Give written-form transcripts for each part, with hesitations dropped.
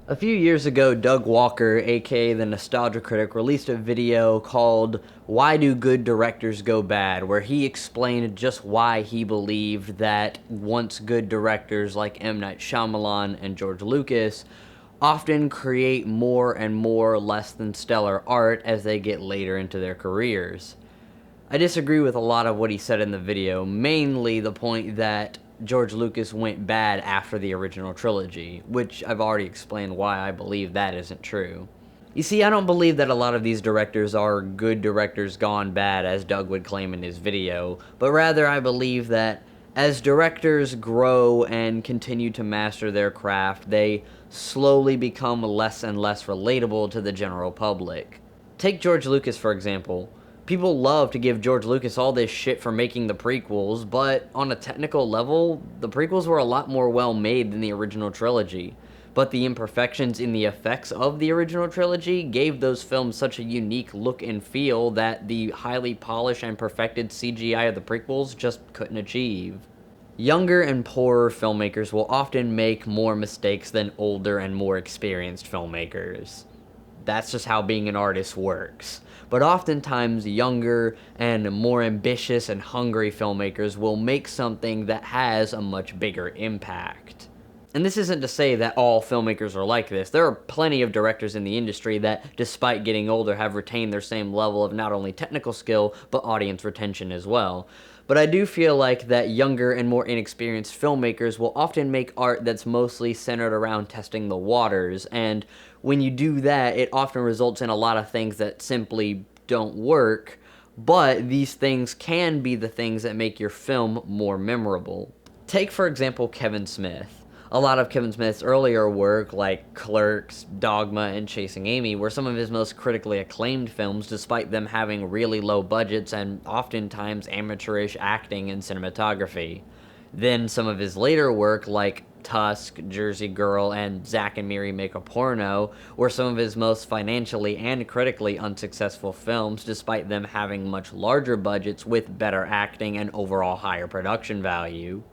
A few years ago, Doug Walker, aka the Nostalgia Critic, released a video called Why Do Good Directors Go Bad?, where he explained just why he believed that once good directors like M. Night Shyamalan and George Lucas often create more and more less than stellar art as they get later into their careers. I disagree with a lot of what he said in the video, mainly the point that George Lucas went bad after the original trilogy, which I've already explained why I believe that isn't true. You see, I don't believe that a lot of these directors are good directors gone bad, as Doug would claim in his video, but rather I believe that as directors grow and continue to master their craft, they slowly become less and less relatable to the general public. Take George Lucas, for example. People love to give George Lucas all this shit for making the prequels, but on a technical level, the prequels were a lot more well made than the original trilogy. But the imperfections in the effects of the original trilogy gave those films such a unique look and feel that the highly polished and perfected CGI of the prequels just couldn't achieve. Younger and poorer filmmakers will often make more mistakes than older and more experienced filmmakers. That's just how being an artist works. But oftentimes, younger and more ambitious and hungry filmmakers will make something that has a much bigger impact. And this isn't to say that all filmmakers are like this. There are plenty of directors in the industry that, despite getting older, have retained their same level of not only technical skill, but audience retention as well. But I do feel like that younger and more inexperienced filmmakers will often make art that's mostly centered around testing the waters, and when you do that, it often results in a lot of things that simply don't work, but these things can be the things that make your film more memorable. Take, for example, Kevin Smith. A lot of Kevin Smith's earlier work, like Clerks, Dogma, and Chasing Amy, were some of his most critically acclaimed films, despite them having really low budgets and oftentimes amateurish acting and cinematography. Then some of his later work, like Tusk, Jersey Girl, and Zack and Miri Make a Porno, were some of his most financially and critically unsuccessful films, despite them having much larger budgets with better acting and overall higher production value.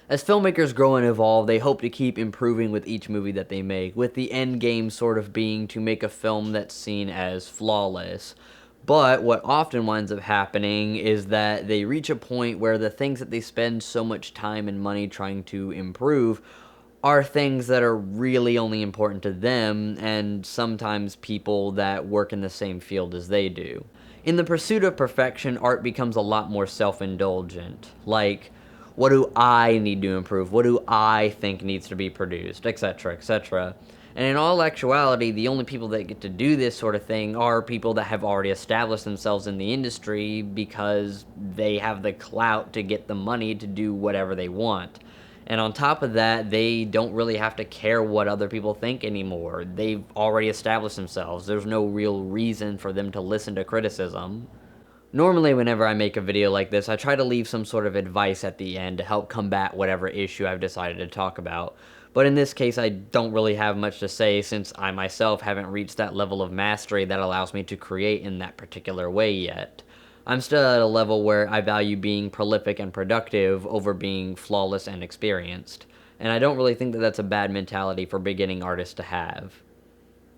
As filmmakers grow and evolve, they hope to keep improving with each movie that they make, with the end game sort of being to make a film that's seen as flawless. But what often winds up happening is that they reach a point where the things that they spend so much time and money trying to improve are things that are really only important to them, and sometimes people that work in the same field as they do. In the pursuit of perfection, art becomes a lot more self-indulgent. Like, what do I need to improve? What do I think needs to be produced? Etc., etc. And in all actuality, the only people that get to do this sort of thing are people that have already established themselves in the industry because they have the clout to get the money to do whatever they want. And on top of that, they don't really have to care what other people think anymore. They've already established themselves. There's no real reason for them to listen to criticism. Normally, whenever I make a video like this, I try to leave some sort of advice at the end to help combat whatever issue I've decided to talk about. But in this case, I don't really have much to say since I myself haven't reached that level of mastery that allows me to create in that particular way yet. I'm still at a level where I value being prolific and productive over being flawless and experienced. And I don't really think that that's a bad mentality for beginning artists to have.